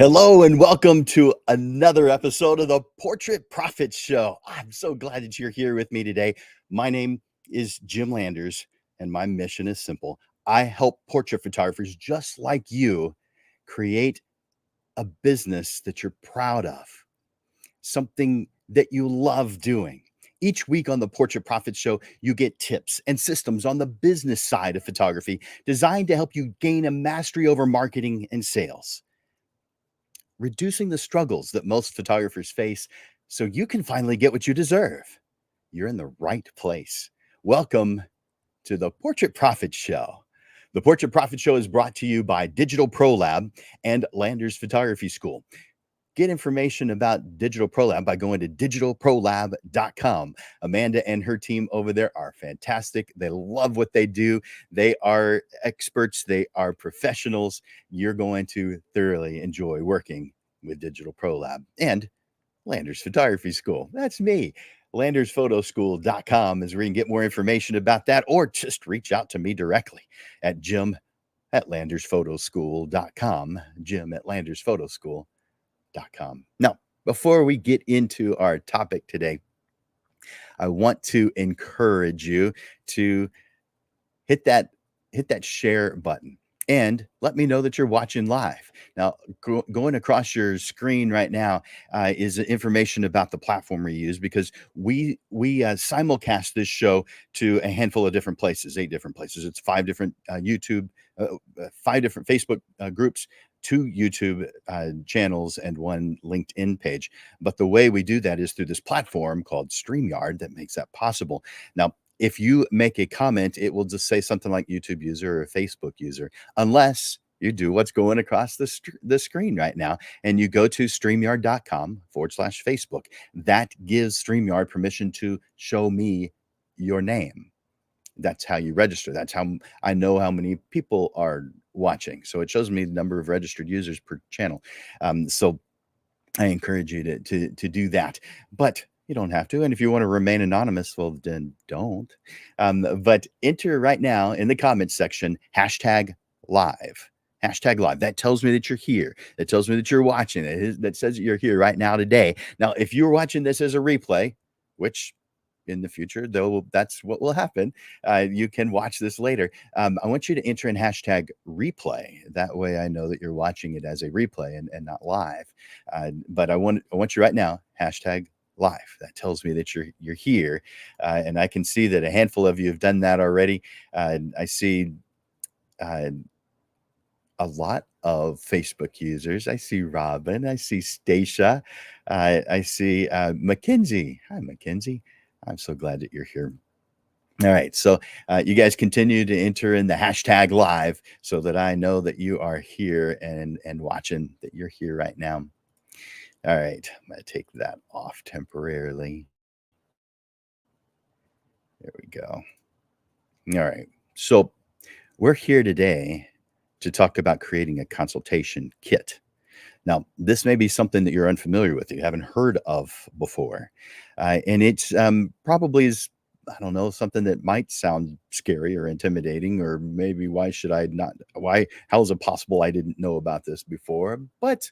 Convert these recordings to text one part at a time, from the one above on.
Hello and welcome to another episode of the Portrait Profit Show. I'm so glad that you're here with me today. My name is Jim Landers, and my mission is simple. I help portrait photographers just like you create a business that you're proud of, something that you love doing. Each week on the Portrait Profit Show, you get tips and systems on the business side of photography designed to help you gain a mastery over marketing and sales, reducing the struggles that most photographers face so you can finally get what you deserve. You're in the right place. Welcome to the Portrait Profit Show. The Portrait Profit Show is brought to you by Digital Pro Lab and Landers Photography School. Get information about Digital Pro Lab by going to digitalprolab.com. Amanda and her team over there are fantastic. They love what they do. They are experts. They are professionals. You're going to thoroughly enjoy working with Digital Pro Lab and Landers Photography School. That's me. LandersPhotoschool.com is where you can get more information about that, or just reach out to me directly at Jim@LandersPhotoschool.com. Jim@LandersPhotoschool.com. Now, before we get into our topic today, I want to encourage you to hit that share button and let me know that you're watching live. Now, going across your screen right now is information about the platform we use, because we simulcast this show to a handful of different places, 8 different places. It's 5 different YouTube, 5 different Facebook groups, 2 YouTube channels, and 1 LinkedIn page. But the way we do that is through this platform called StreamYard that makes that possible. Now, if you make a comment, it will just say something like YouTube user or Facebook user, unless you do what's going across the screen right now, and you go to streamyard.com/Facebook. That gives StreamYard permission to show me your name. That's how you register. That's how I know how many people are watching. So it shows me the number of registered users per channel. So I encourage you to do that, but you don't have to. And if you want to remain anonymous, well, then don't. But enter right now in the comments section, #live. Hashtag live. That tells me that you're here. That tells me that you're watching it. That says that you're here right now today. Now, if you're watching this as a replay, which in the future, though, that's what will happen. You can watch this later. I want you to enter in #replay. That way I know that you're watching it as a replay and not live. But I want you right now, #live. That tells me that you're here. And I can see that a handful of you have done that already. I see a lot of Facebook users. I see Robin. I see Stacia. I see Mackenzie. Hi, Mackenzie. I'm so glad that you're here. All right. So you guys continue to enter in the #live so that I know that you are here and watching, that you're here right now. All right. I'm going to take that off temporarily. There we go. All right. So we're here today to talk about creating a consultation kit. Now, this may be something that you're unfamiliar with, you haven't heard of before. And it's probably is, I don't know, something that might sound scary or intimidating, or maybe how is it possible I didn't know about this before? But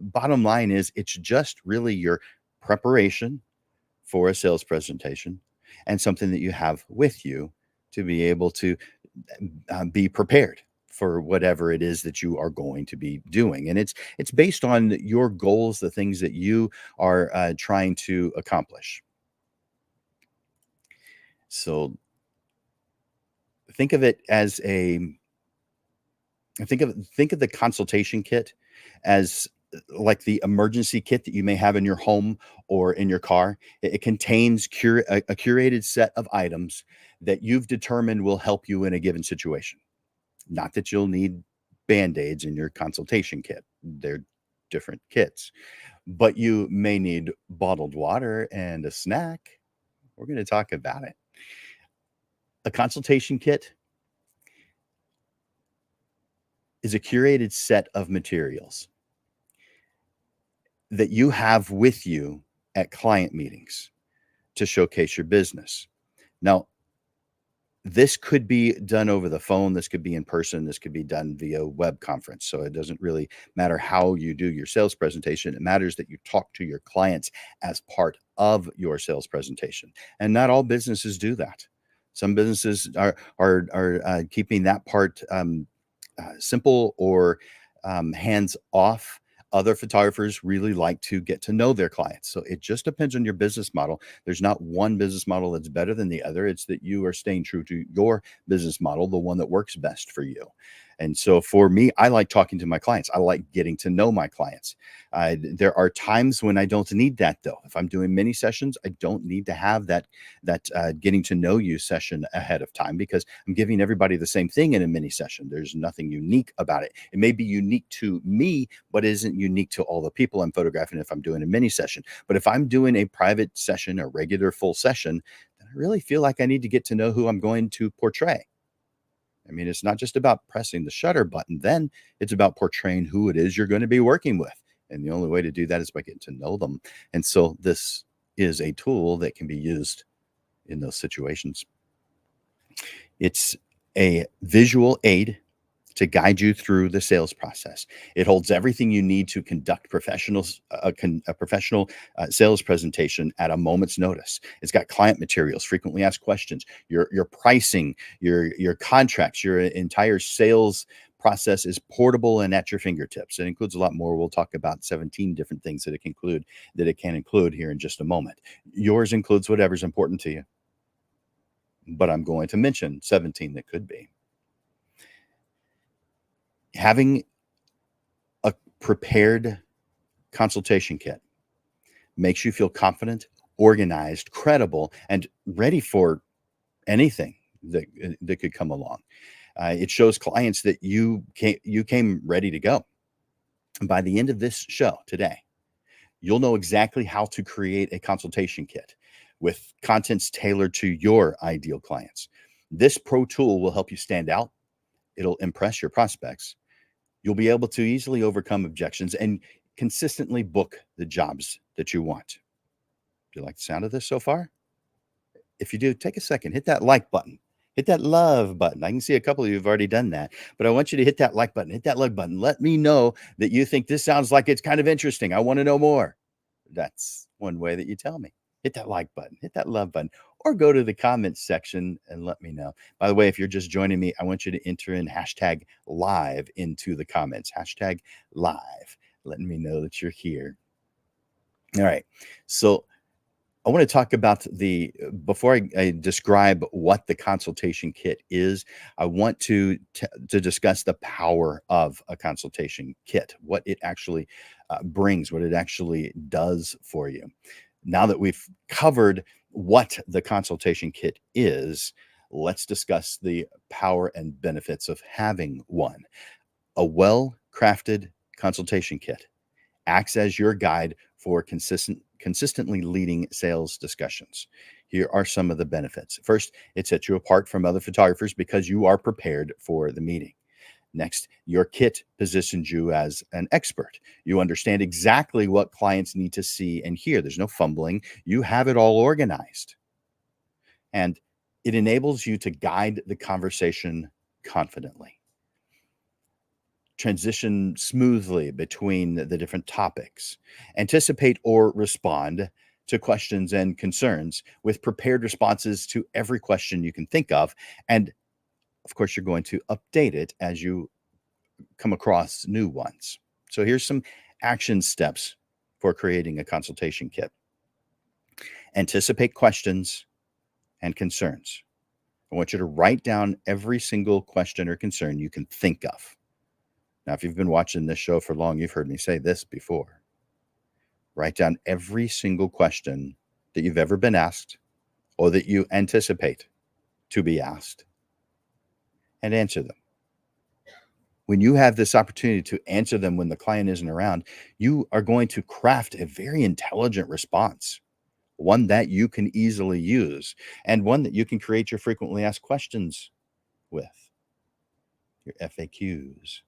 bottom line is, it's just really your preparation for a sales presentation and something that you have with you to be able to be prepared for whatever it is that you are going to be doing. And it's based on your goals, the things that you are trying to accomplish. So think of it as think of the consultation kit as like the emergency kit that you may have in your home or in your car. It contains a curated set of items that you've determined will help you in a given situation. Not that you'll need Band-Aids in your consultation kit. They're different kits. But you may need bottled water and a snack. We're going to talk about it. A consultation kit is a curated set of materials that you have with you at client meetings to showcase your business. Now, This could be done over the phone, this could be in person, this could be done via web conference. So it doesn't really matter how you do your sales presentation. It matters that you talk to your clients as part of your sales presentation. And not all businesses do that. Some businesses are keeping that part simple or hands off. Other photographers really like to get to know their clients. So it just depends on your business model. There's not one business model that's better than the other. It's that you are staying true to your business model, the one that works best for you. And so for me, I like talking to my clients. I like getting to know my clients. There are times when I don't need that though. If I'm doing mini sessions, I don't need to have that getting to know you session ahead of time because I'm giving everybody the same thing in a mini session. There's nothing unique about it. It may be unique to me, but isn't unique to all the people I'm photographing if I'm doing a mini session. But if I'm doing a private session, a regular full session, then I really feel like I need to get to know who I'm going to portray. I mean, it's not just about pressing the shutter button. Then it's about portraying who it is you're going to be working with. And the only way to do that is by getting to know them. And so this is a tool that can be used in those situations. It's a visual aid to guide you through the sales process. It holds everything you need to conduct a professional sales presentation at a moment's notice. It's got client materials, frequently asked questions, your pricing, your contracts, your entire sales process is portable and at your fingertips. It includes a lot more. We'll talk about 17 different things that it can include here in just a moment. Yours includes whatever's important to you, but I'm going to mention 17 that could be. Having a prepared consultation kit makes you feel confident, organized, credible, and ready for anything that could come along. It shows clients that you came ready to go. And by the end of this show today, you'll know exactly how to create a consultation kit with contents tailored to your ideal clients. This pro tool will help you stand out. It'll impress your prospects. You'll be able to easily overcome objections and consistently book the jobs that you want. Do you like the sound of this so far? If you do, take a second, hit that like button, hit that love button. I can see a couple of you have already done that, but I want you to hit that like button, hit that love button. Let me know that you think this sounds like it's kind of interesting. I want to know more. That's one way that you tell me. Hit that like button, hit that love button, or go to the comments section and let me know. By the way, if you're just joining me, I want you to enter in hashtag live into the comments, hashtag live, letting me know that you're here. All right. So I want to talk about before I describe what the consultation kit is, I want to discuss the power of a consultation kit, what it actually brings, what it actually does for you. Now that we've covered what the consultation kit is, let's discuss the power and benefits of having one. A well-crafted consultation kit acts as your guide for consistently leading sales discussions. Here are some of the benefits. First, it sets you apart from other photographers because you are prepared for the meeting. Next, your kit positions you as an expert. You understand exactly what clients need to see and hear. There's no fumbling. You have it all organized. And it enables you to guide the conversation confidently, transition smoothly between the different topics, anticipate or respond to questions and concerns with prepared responses to every question you can think of. And of course, you're going to update it as you come across new ones. So here's some action steps for creating a consultation kit. Anticipate questions and concerns. I want you to write down every single question or concern you can think of. Now, if you've been watching this show for long, you've heard me say this before. Write down every single question that you've ever been asked or that you anticipate to be asked and answer them. When you have this opportunity to answer them when the client isn't around, you are going to craft a very intelligent response, one that you can easily use, and one that you can create your frequently asked questions with, your FAQs.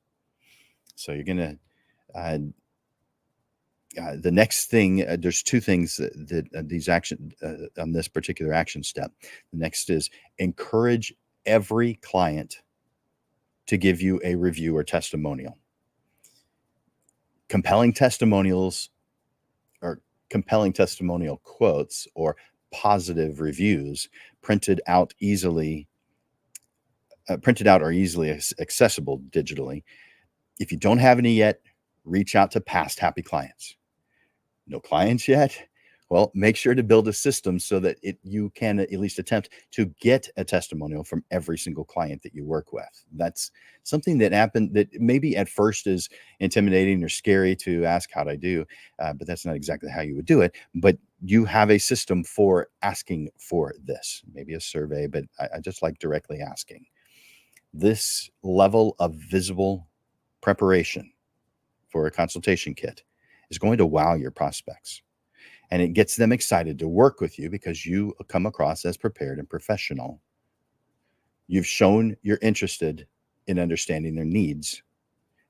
So you're going to, the next thing, there's two things that these action on this particular action step. The next is encourage every client to give you a review or testimonial. Compelling testimonials or compelling testimonial quotes or positive reviews printed out or easily accessible digitally. If you don't have any yet, reach out to past happy clients. No clients yet? Well, make sure to build a system so that you can at least attempt to get a testimonial from every single client that you work with. That's something that happened that maybe at first is intimidating or scary to ask how I do, but that's not exactly how you would do it. But you have a system for asking for this, maybe a survey, but I just like directly asking. This level of visible preparation for a consultation kit is going to wow your prospects. And it gets them excited to work with you because you come across as prepared and professional. You've shown you're interested in understanding their needs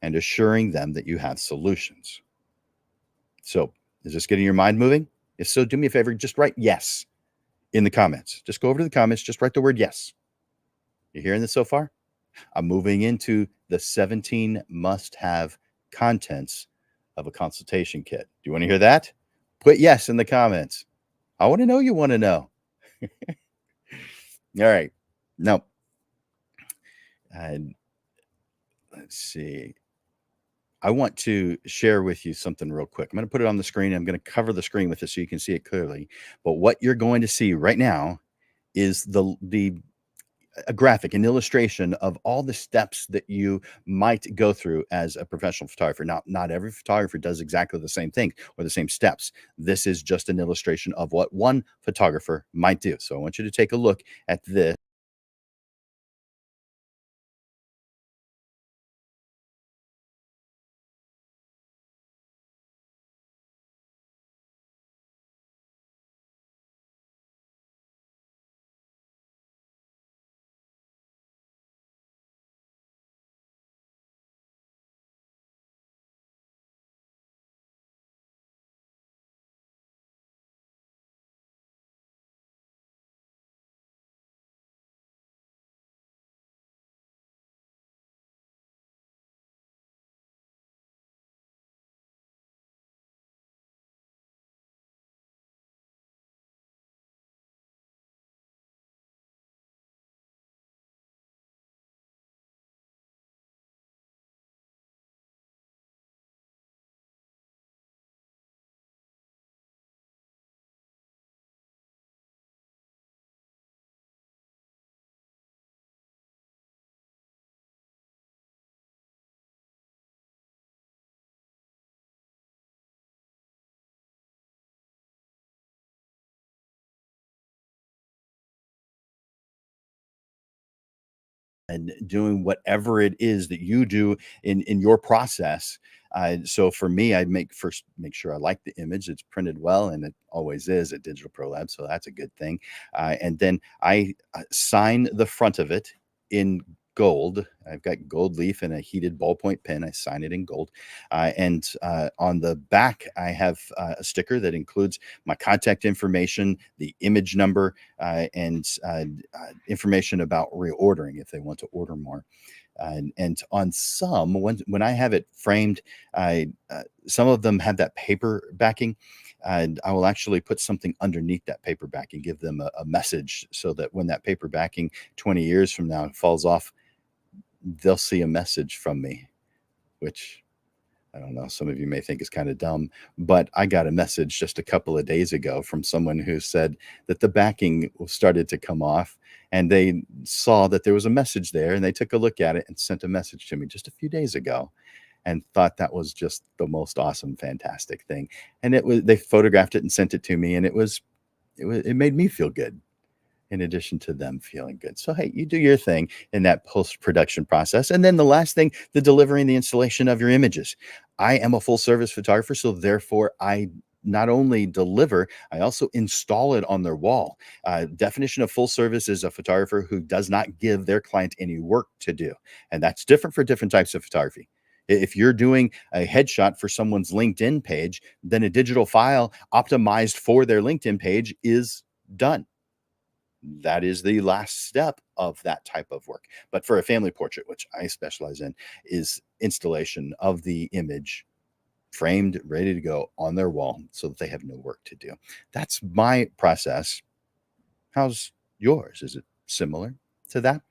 and assuring them that you have solutions. So, is this getting your mind moving? If so, do me a favor, just write yes in the comments. Just go over to the comments, just write the word yes. You hearing this so far? I'm moving into the 17 must-have contents of a consultation kit. Do you want to hear that? Put yes in the comments. I want to know you want to know. All right. Now, let's see. I want to share with you something real quick. I'm going to put it on the screen. I'm going to cover the screen with it so you can see it clearly. But what you're going to see right now is a graphic, an illustration of all the steps that you might go through as a professional photographer. Now, not every photographer does exactly the same thing or the same steps. This is just an illustration of what one photographer might do. So I want you to take a look at this. And doing whatever it is that you do in your process. So for me, I make sure I like the image. It's printed well, and it always is at Digital Pro Lab, so that's a good thing. And then I sign the front of it in gold. I've got gold leaf and a heated ballpoint pen. I sign it in gold. And on the back, I have a sticker that includes my contact information, the image number, and information about reordering if they want to order more. And on some, when I have it framed, some of them have that paper backing, and I will actually put something underneath that paper backing, give them a message so that when that paper backing 20 years from now falls off, they'll see a message from me, which I don't know, some of you may think is kind of dumb, but I got a message just a couple of days ago from someone who said that the backing started to come off, and they saw that there was a message there, and they took a look at it and sent a message to me just a few days ago and thought that was just the most awesome, fantastic thing. And they photographed it and sent it to me, and it made me feel good in addition to them feeling good. So, hey, you do your thing in that post-production process. And then the last thing, the delivering the installation of your images. I am a full service photographer, so therefore I not only deliver, I also install it on their wall. Definition of full service is a photographer who does not give their client any work to do. And that's different for different types of photography. If you're doing a headshot for someone's LinkedIn page, then a digital file optimized for their LinkedIn page is done. That is the last step of that type of work. But for a family portrait, which I specialize in, is installation of the image framed, ready to go on their wall so that they have no work to do. That's my process. How's yours? Is it similar to that?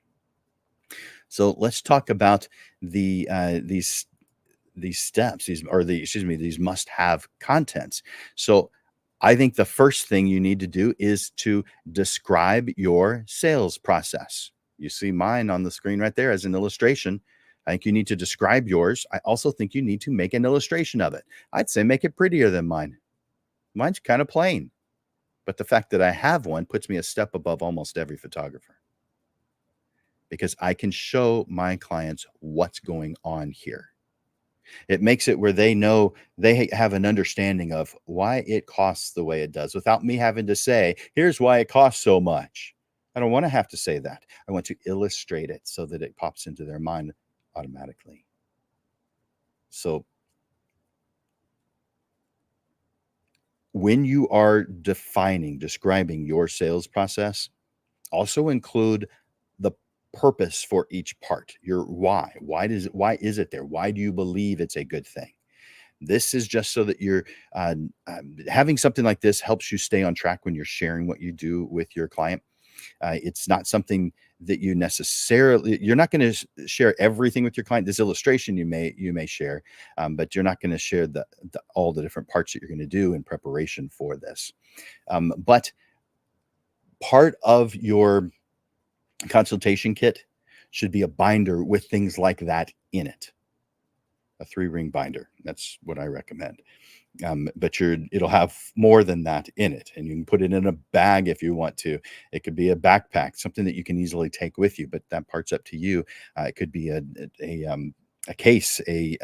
So let's talk about these steps, these must-have contents. So I think the first thing you need to do is to describe your sales process. You see mine on the screen right there as an illustration. I think you need to describe yours. I also think you need to make an illustration of it. I'd say make it prettier than mine. Mine's kind of plain, but the fact that I have one puts me a step above almost every photographer because I can show my clients what's going on here. It makes it where they know they have an understanding of why it costs the way it does without me having to say, here's why it costs so much. I don't want to have to say that. I want to illustrate it so that it pops into their mind automatically. So when you are describing your sales process, also include the purpose for each part, your why. Why is it there? Why do you believe it's a good thing? This is just so that you're having something like this helps you stay on track when you're sharing what you do with your client. It's not something that you're not going to share everything with your client. This illustration you may share, but you're not going to share all the different parts that you're going to do in preparation for this. But part of your consultation kit should be a binder with things like that in it. A 3-ring binder. That's what I recommend. But it'll have more than that in it, and you can put it in a bag if you want to. It could be a backpack, something that you can easily take with you, but that part's up to you. It could be a case, a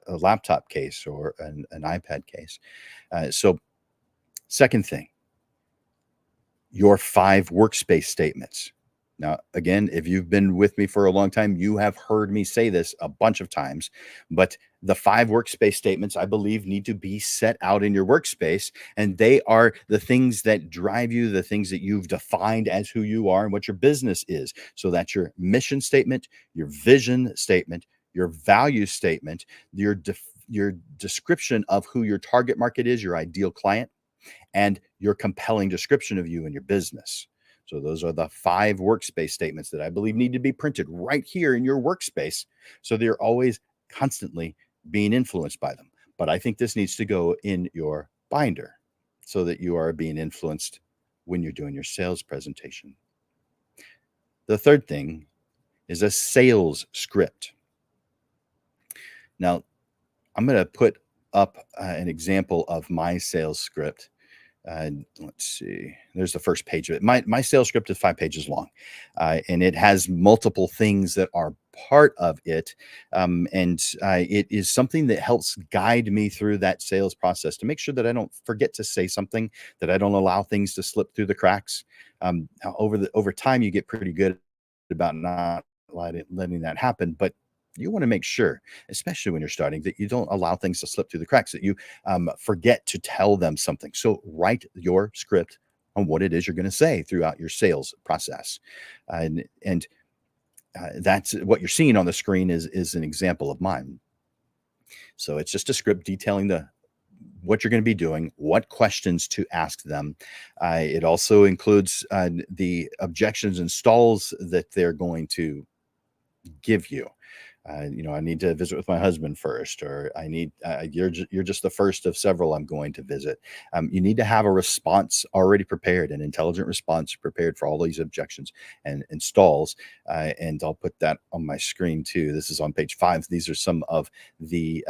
laptop case, or an iPad case. So second thing, your 5 workspace statements. Now, again, if you've been with me for a long time, you have heard me say this a bunch of times, but the 5 workspace statements, I believe, need to be set out in your workspace, and they are the things that drive you, the things that you've defined as who you are and what your business is. So that's your mission statement, your vision statement, your value statement, your description of who your target market is, your ideal client, and your compelling description of you and your business. So those are the 5 workspace statements that I believe need to be printed right here in your workspace so that you're always constantly being influenced by them. But I think this needs to go in your binder so that you are being influenced when you're doing your sales presentation. The third thing is a sales script. Now, I'm going to put up an example of my sales script. Let's see. There's the first page of it. My sales script is 5 pages long, and it has multiple things that are part of it. It is something that helps guide me through that sales process to make sure that I don't forget to say something, that I don't allow things to slip through the cracks. Over time, you get pretty good about not letting that happen, but you want to make sure, especially when you're starting, that you don't allow things to slip through the cracks, that you forget to tell them something. So write your script on what it is you're going to say throughout your sales process. That's what you're seeing on the screen is an example of mine. So it's just a script detailing what you're going to be doing, what questions to ask them. It also includes the objections and stalls that they're going to give you. I need to visit with my husband first, or you're just the first of several I'm going to visit. You need to have a response already prepared, an intelligent response prepared for all these objections and stalls. And I'll put that on my screen too. This is on page 5. These are some of the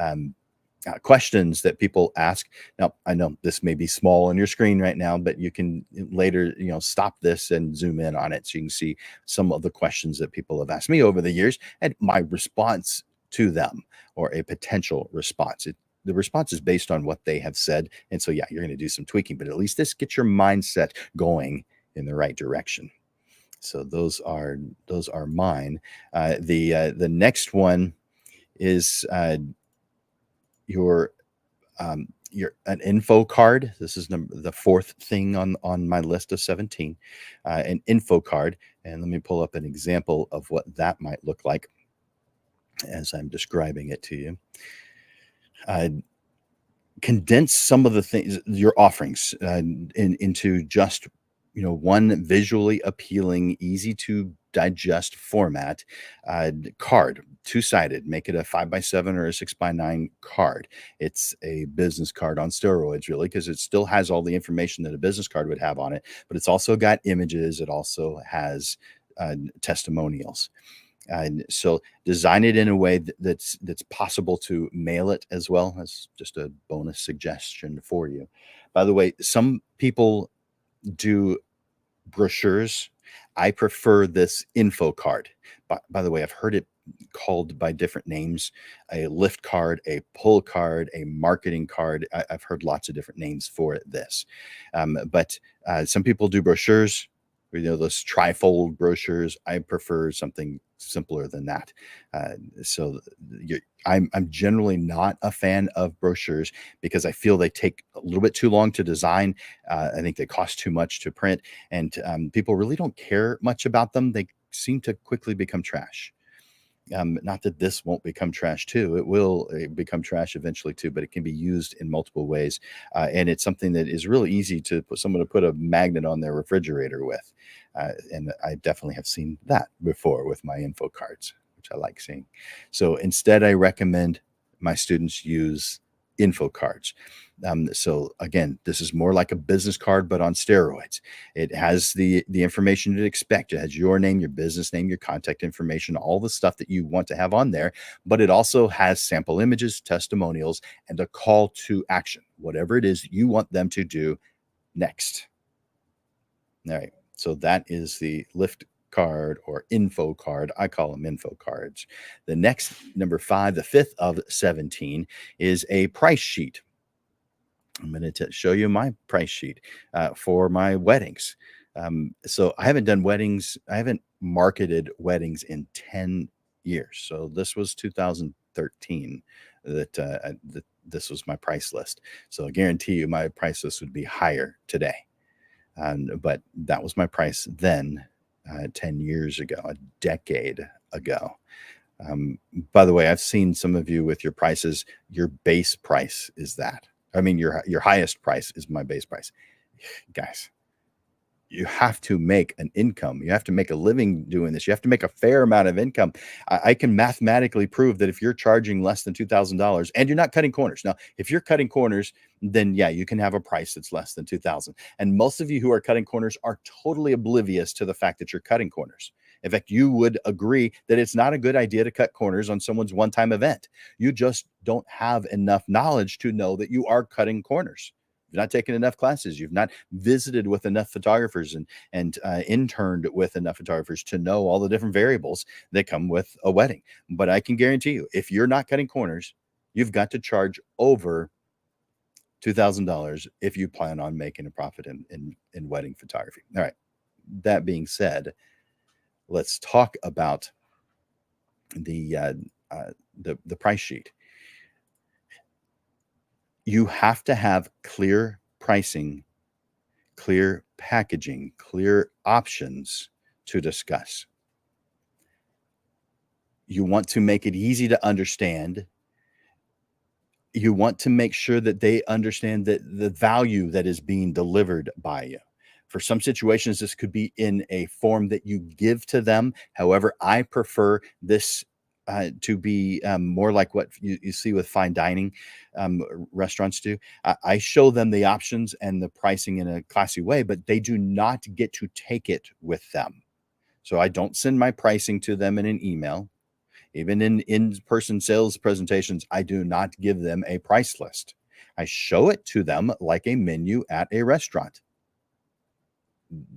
questions that people ask. Now, I know this may be small on your screen right now, but you can later, stop this and zoom in on it so you can see some of the questions that people have asked me over the years and my response to them, or a potential response. The response is based on what they have said. And so, yeah, you're going to do some tweaking, but at least this gets your mindset going in the right direction. So those are mine. The next one is your an info card. This is the fourth thing on my list of 17, an info card. And let me pull up an example of what that might look like as I'm describing it to you. Condense some of the things, your offerings, into just one visually appealing, easy to digest format. Card, two-sided. Make it a 5x7 or a 6x9 card. It's a business card on steroids, really, because it still has all the information that a business card would have on it, but it's also got images. It also has testimonials. And so design it in a way that's possible to mail it as well. That's just a bonus suggestion for you. By the way, some people do brochures. I prefer this info card. By the way, I've heard it called by different names: a lift card, a pull card, a marketing card. I've heard lots of different names for this. But some people do brochures, those trifold brochures. I prefer something simpler than that. I'm generally not a fan of brochures because I feel they take a little bit too long to design. I think they cost too much to print, and people really don't care much about them. They seem to quickly become trash. Not that this won't become trash too. It will become trash eventually too, but it can be used in multiple ways. And it's something that is really easy to put a magnet on their refrigerator with. And I definitely have seen that before with my info cards, which I like seeing. So instead, I recommend my students use info cards. So again, this is more like a business card, but on steroids. It has the information you'd expect. It has your name, your business name, your contact information, all the stuff that you want to have on there. But it also has sample images, testimonials, and a call to action, whatever it is you want them to do next. All right. So that is the lift card or info card. I call them info cards. The next, number 5, the fifth of 17, is a price sheet. I'm going to show you my price sheet for my weddings. So I haven't done weddings. I haven't marketed weddings in 10 years. So this was 2013 that this was my price list. So I guarantee you my price list would be higher today. But that was my price then, 10 years ago, a decade ago. By the way, I've seen some of you with your prices. Your base price is that. I mean, your highest price is my base price. Guys, you have to make an income. You have to make a living doing this. You have to make a fair amount of income. I can mathematically prove that if you're charging less than $2,000 and you're not cutting corners. Now, if you're cutting corners, then yeah, you can have a price that's less than $2,000. And most of you who are cutting corners are totally oblivious to the fact that you're cutting corners. In fact, you would agree that it's not a good idea to cut corners on someone's one-time event. You just don't have enough knowledge to know that you are cutting corners. You've not taken enough classes. You've not visited with enough photographers and interned with enough photographers to know all the different variables that come with a wedding. But I can guarantee you, if you're not cutting corners, you've got to charge over $2,000 if you plan on making a profit in wedding photography. All right. That being said, let's talk about the price sheet. You have to have clear pricing, clear packaging, clear options to discuss. You want to make it easy to understand. You want to make sure that they understand that the value that is being delivered by you. For some situations, this could be in a form that you give to them. However, I prefer this to be more like what you see with fine dining restaurants do. I show them the options and the pricing in a classy way, but they do not get to take it with them. So I don't send my pricing to them in an email. Even in in-person sales presentations, I do not give them a price list. I show it to them like a menu at a restaurant.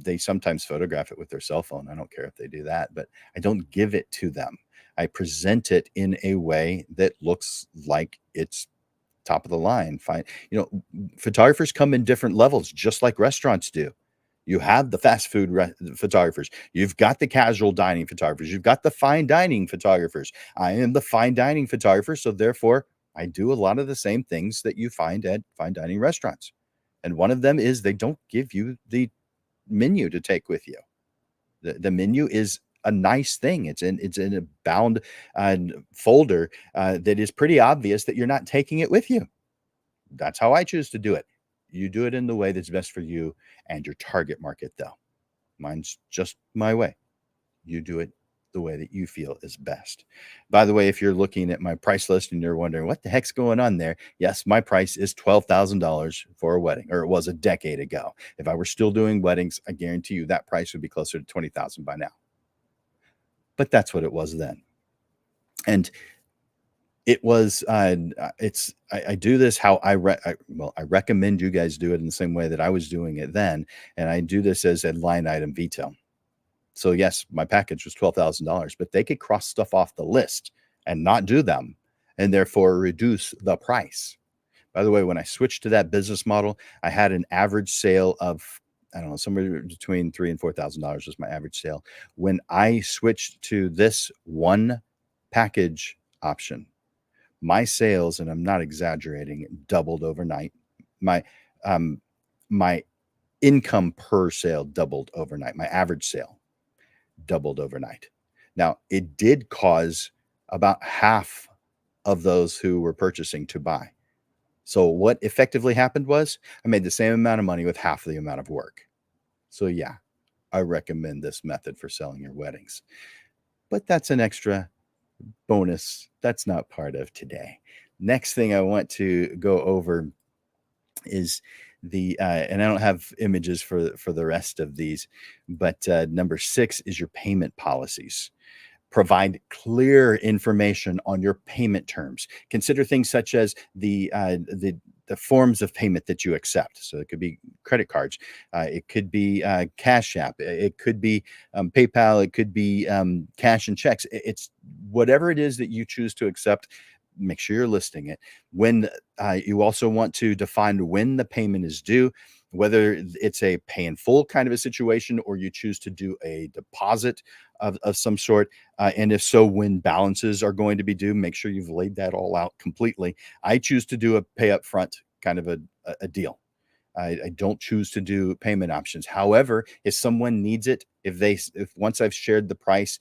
They sometimes photograph it with their cell phone. I don't care if they do that, but I don't give it to them. I present it in a way that looks like it's top of the line. Fine. Photographers come in different levels, just like restaurants do. You have the fast food photographers. You've got the casual dining photographers. You've got the fine dining photographers. I am the fine dining photographer. So therefore, I do a lot of the same things that you find at fine dining restaurants. And one of them is they don't give you the menu to take with you. The menu is a nice thing. It's in a bound folder that is pretty obvious that you're not taking it with you. That's how I choose to do it. You do it in the way that's best for you and your target market, though. Mine's just my way. You do it the way that you feel is best. By the way, if you're looking at my price list and you're wondering what the heck's going on there, yes, my price is $12,000 for a wedding, or it was a decade ago. If I were still doing weddings, I guarantee you that price would be closer to 20,000 by now. But that's what it was then. And it was I do this how I recommend you guys do it in the same way that I was doing it then, and I do this as a line item veto. So yes, my package was $12,000, but they could cross stuff off the list and not do them, and therefore reduce the price. By the way, when I switched to that business model, I had an average sale of, I don't know, somewhere between $3,000 and $4,000 was my average sale. When I switched to this one package option, my sales, and I'm not exaggerating, doubled overnight. My my income per sale doubled overnight. My average sale doubled overnight. Now, it did cause about half of those who were purchasing to buy. So what effectively happened was I made the same amount of money with half the amount of work. So yeah, I recommend this method for selling your weddings. But that's an extra bonus. That's not part of today. Next thing I want to go over is and I don't have images for the rest of these, but number 6 is your payment policies. Provide clear information on your payment terms. Consider things such as the forms of payment that you accept. So it could be credit cards, it could be Cash App, it could be PayPal, it could be cash and checks. It's whatever it is that you choose to accept. Make sure you're listing it. When you also want to define when the payment is due, whether it's a pay in full kind of a situation or you choose to do a deposit of some sort. And if so, when balances are going to be due, make sure you've laid that all out completely. I choose to do a pay up front kind of a deal. I don't choose to do payment options. However, if someone needs it, if once I've shared the price,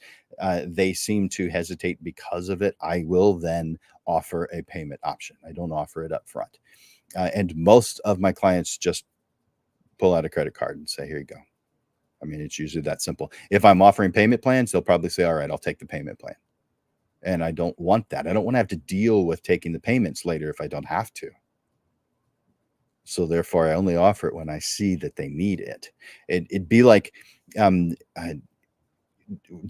they seem to hesitate because of it, I will then offer a payment option. I don't offer it up front. And most of my clients just pull out a credit card and say, here you go. I mean, it's usually that simple. If I'm offering payment plans, they'll probably say, all right, I'll take the payment plan. And I don't want that. I don't want to have to deal with taking the payments later if I don't have to. So therefore, I only offer it when I see that they need it. It'd be like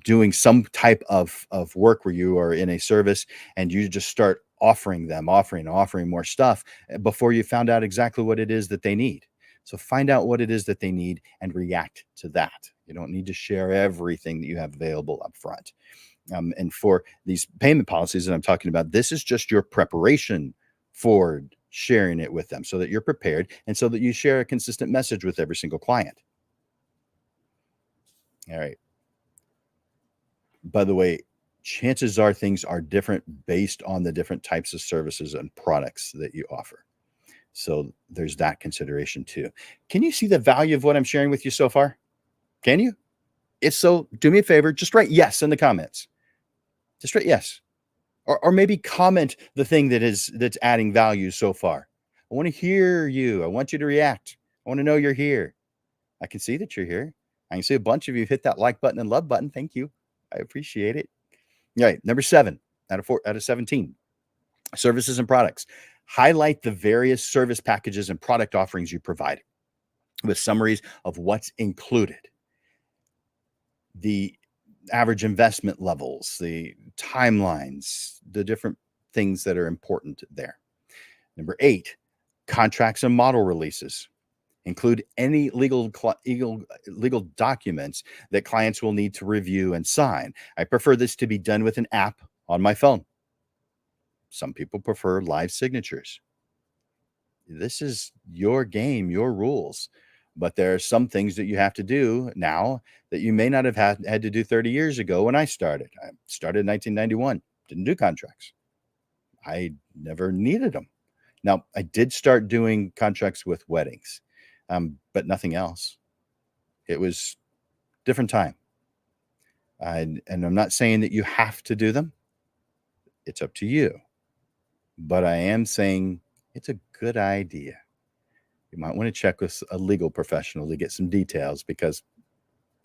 doing some type of work where you are in a service and you just start offering more stuff before you found out exactly what it is that they need. So find out what it is that they need and react to that. You don't need to share everything that you have available up front. And for these payment policies that I'm talking about, this is just your preparation for sharing it with them so that you're prepared and so that you share a consistent message with every single client. All right. By the way, chances are things are different based on the different types of services and products that you offer. So there's that consideration too. Can you see the value of what I'm sharing with you so far? Can you? If so, do me a favor, just write yes in the comments. Just write yes. Or maybe comment the thing that's adding value so far. I want to hear you. I want you to react. I want to know you're here. I can see that you're here. I can see a bunch of you hit that like button and love button. Thank you. I appreciate it. All right, number 7 out of 17. Services and products. Highlight the various service packages and product offerings you provide with summaries of what's included. The average investment levels, the timelines, the different things that are important there. Number 8, contracts and model releases. Include any legal documents that clients will need to review and sign. I prefer this to be done with an app on my phone. Some people prefer live signatures. This is your game, your rules. But there are some things that you have to do now that you may not have had to do 30 years ago when I started. I started in 1991, didn't do contracts. I never needed them. Now, I did start doing contracts with weddings, but nothing else. It was different time. And I'm not saying that you have to do them. It's up to you. But I am saying it's a good idea. You might want to check with a legal professional to get some details, because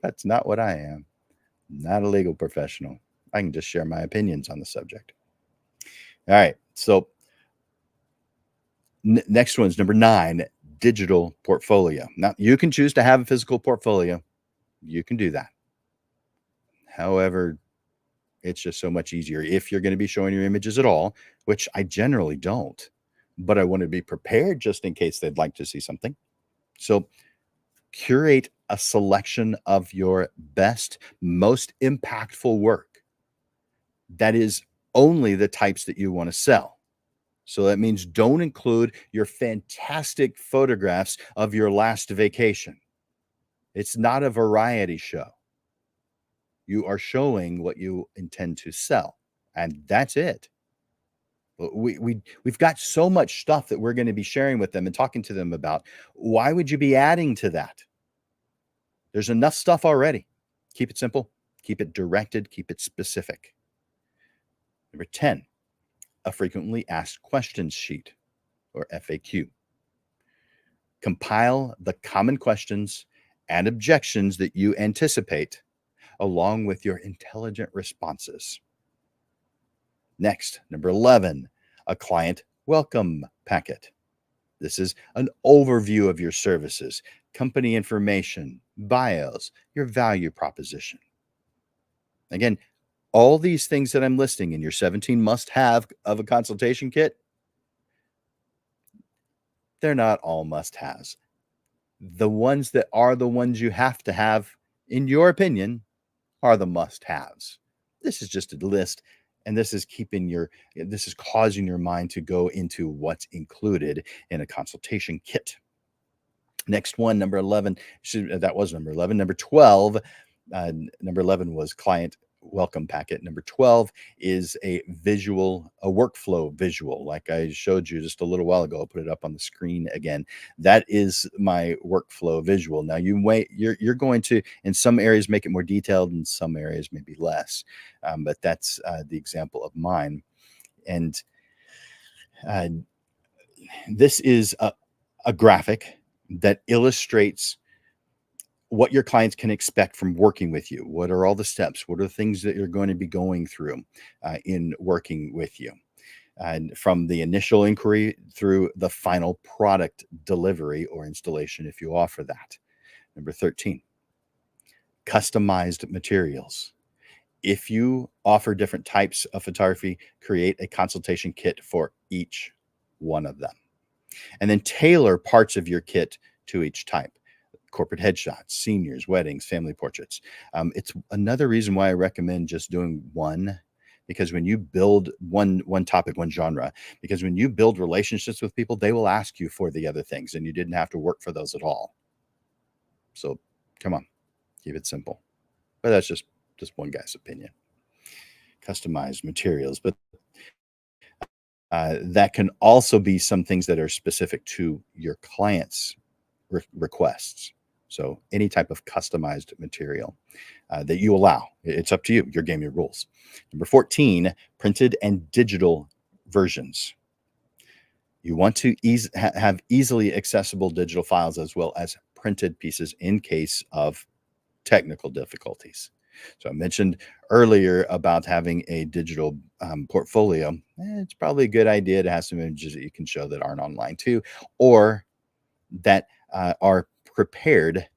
that's not what I am. Not a legal professional. I can just share my opinions on the subject. All right. So next one's number 9, digital portfolio. Now, you can choose to have a physical portfolio. You can do that. However, it's just so much easier if you're going to be showing your images at all, which I generally don't, but I want to be prepared just in case they'd like to see something. So curate a selection of your best, most impactful work. That is only the types that you want to sell. So that means don't include your fantastic photographs of your last vacation. It's not a variety show. You are showing what you intend to sell, and that's it. We've got so much stuff that we're going to be sharing with them and talking to them about. Why would you be adding to that? There's enough stuff already. Keep it simple, keep it directed, keep it specific. Number 10, a frequently asked questions sheet, or FAQ. Compile the common questions and objections that you anticipate, along with your intelligent responses. Next, number 11, a client welcome packet. This is an overview of your services, company information, bios, your value proposition. Again, all these things that I'm listing in your 17 must-have of a consultation kit, they're not all must-haves. The ones that are the ones you have to have, in your opinion, are the must-haves. This is just a list, and this is causing your mind to go into what's included in a consultation kit. Next one, number 11, that was number 11. Number 12, number 11 was client welcome packet. Number 12 is a workflow visual, like I showed you just a little while ago. I'll put it up on the screen again. That is my workflow visual. Now you're going to, in some areas, make it more detailed, in some areas maybe less, but that's the example of mine. And this is a graphic that illustrates what your clients can expect from working with you. What are all the steps? What are the things that you're going to be going through in working with you? And from the initial inquiry through the final product delivery or installation, if you offer that. Number 13, customized materials. If you offer different types of photography, create a consultation kit for each one of them. And then tailor parts of your kit to each type. Corporate headshots, seniors, weddings, family portraits. It's another reason why I recommend just doing one, because when you build one topic, one genre, because when you build relationships with people, they will ask you for the other things, and you didn't have to work for those at all. So come on, keep it simple. But that's just one guy's opinion. Customized materials, but that can also be some things that are specific to your client's requests. So any type of customized material that you allow, it's up to you. Your game, your rules. Number 14, printed and digital versions. You want to have easily accessible digital files as well as printed pieces in case of technical difficulties. So I mentioned earlier about having a digital portfolio. It's probably a good idea to have some images that you can show that aren't online too, or that are prepared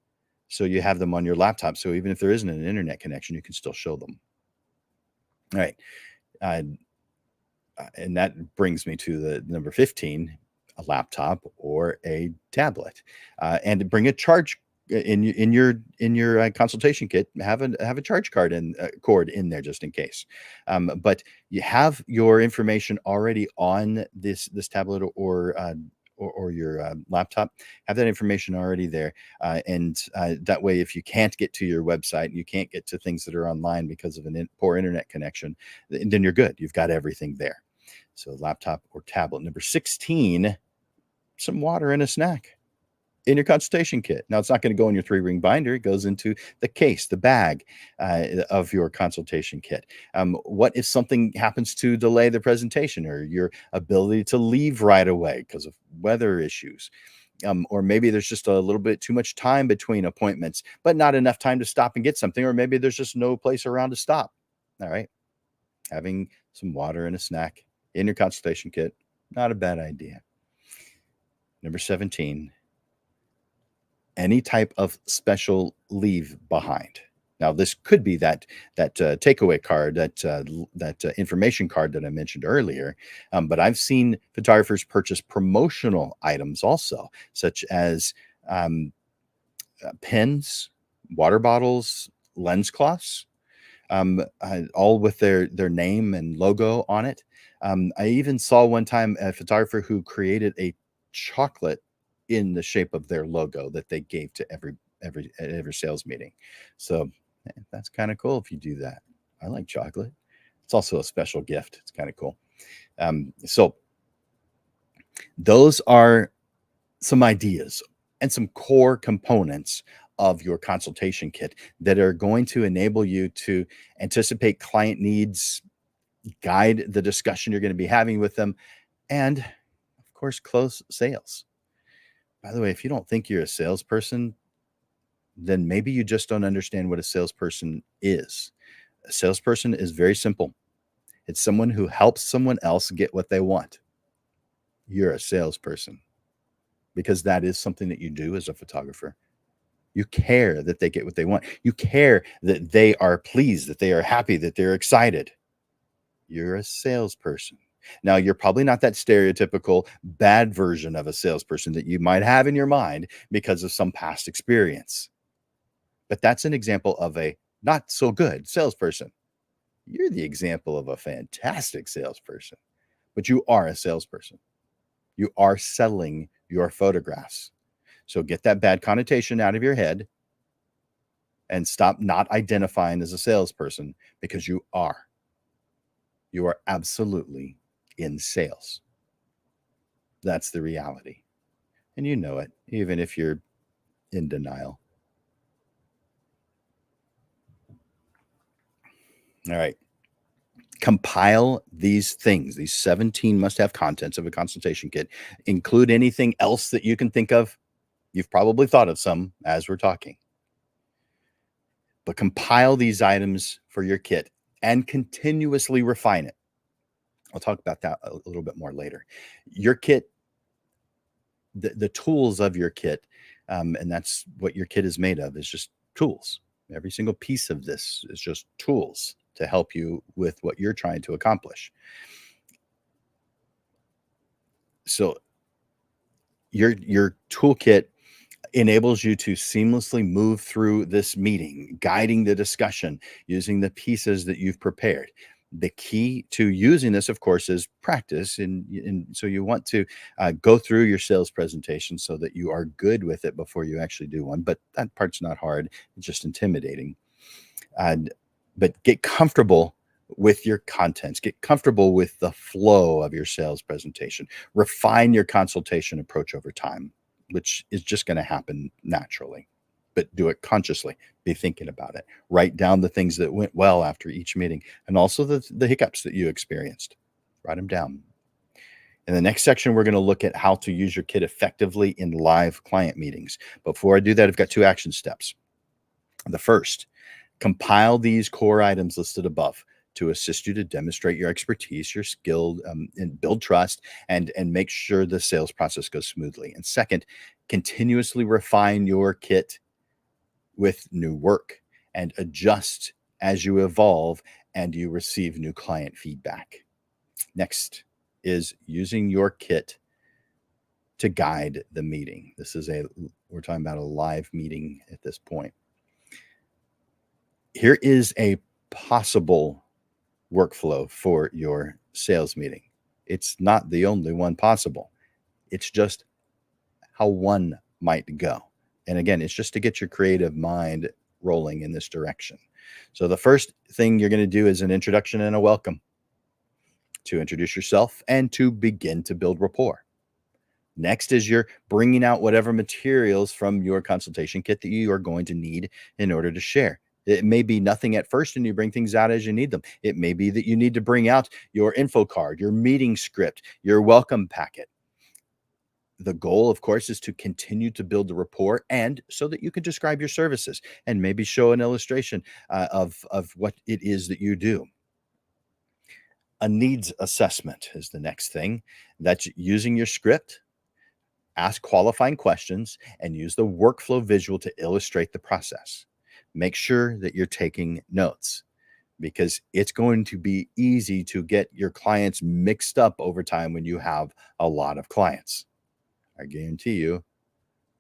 so you have them on your laptop. So even if there isn't an internet connection, you can still show them. All right. And that brings me to the number 15, a laptop or a tablet. And bring a charge in your consultation kit. Have a charge cord in there just in case. But you have your information already on this tablet or your laptop. Have that information already there, and that way, if you can't get to your website and you can't get to things that are online because of poor internet connection, then you're good. You've got everything there. So laptop or tablet. Number 16, some water and a snack in your consultation kit. Now, it's not going to go in your 3-ring binder. It goes into the case, the bag of your consultation kit. What if something happens to delay the presentation or your ability to leave right away because of weather issues? Or maybe there's just a little bit too much time between appointments, but not enough time to stop and get something. Or maybe there's just no place around to stop. All right. Having some water and a snack in your consultation kit, not a bad idea. Number 17, any type of special leave behind. Now, this could be that takeaway card, that information card that I mentioned earlier. But I've seen photographers purchase promotional items also, such as pens, water bottles, lens cloths, all with their name and logo on it. I even saw one time a photographer who created a chocolate in the shape of their logo that they gave to every sales meeting. So that's kind of cool if you do that. I like chocolate. It's also a special gift. It's kind of cool. So those are some ideas and some core components of your consultation kit that are going to enable you to anticipate client needs, guide the discussion you're going to be having with them, and of course, close sales. By the way, if you don't think you're a salesperson, then maybe you just don't understand what a salesperson is. A salesperson is very simple. It's someone who helps someone else get what they want. You're a salesperson because that is something that you do as a photographer. You care that they get what they want. You care that they are pleased, that they are happy, that they're excited. You're a salesperson. Now, you're probably not that stereotypical bad version of a salesperson that you might have in your mind because of some past experience. But that's an example of a not so good salesperson. You're the example of a fantastic salesperson, but you are a salesperson. You are selling your photographs. So get that bad connotation out of your head and stop not identifying as a salesperson because you are. You are absolutely in sales. That's the reality. And you know it, even if you're in denial. All right. Compile these things, these 17 must-have contents of a consultation kit. Include anything else that you can think of. You've probably thought of some as we're talking. But compile these items for your kit and continuously refine it. I'll talk about that a little bit more later. Your kit, the tools of your kit, and that's what your kit is made of, is just tools. Every single piece of this is just tools to help you with what you're trying to accomplish. So your toolkit enables you to seamlessly move through this meeting, guiding the discussion using the pieces that you've prepared. The key to using this, of course, is practice. And so you want to go through your sales presentation so that you are good with it before you actually do one. But that part's not hard. It's just intimidating. But get comfortable with your contents. Get comfortable with the flow of your sales presentation. Refine your consultation approach over time, which is just going to happen naturally, but do it consciously. Be thinking about it. Write down the things that went well after each meeting and also the hiccups that you experienced. Write them down. In the next section, we're going to look at how to use your kit effectively in live client meetings. Before I do that, I've got 2 action steps. The first, compile these core items listed above to assist you to demonstrate your expertise, your skill, and build trust, and make sure the sales process goes smoothly. And second, continuously refine your kit with new work and adjust as you evolve and you receive new client feedback. Next is using your kit to guide the meeting. We're talking about a live meeting at this point. Here is a possible workflow for your sales meeting. It's not the only one possible. It's just how one might go. And again, it's just to get your creative mind rolling in this direction. So the first thing you're going to do is an introduction and a welcome. to introduce yourself and to begin to build rapport. Next is you're bringing out whatever materials from your consultation kit that you are going to need in order to share. It may be nothing at first and you bring things out as you need them. It may be that you need to bring out your info card, your meeting script, your welcome packet. The goal, of course, is to continue to build the rapport and so that you can describe your services and maybe show an illustration of what it is that you do. A needs assessment is the next thing. That's using your script, ask qualifying questions, and use the workflow visual to illustrate the process. Make sure that you're taking notes because it's going to be easy to get your clients mixed up over time when you have a lot of clients. I guarantee you,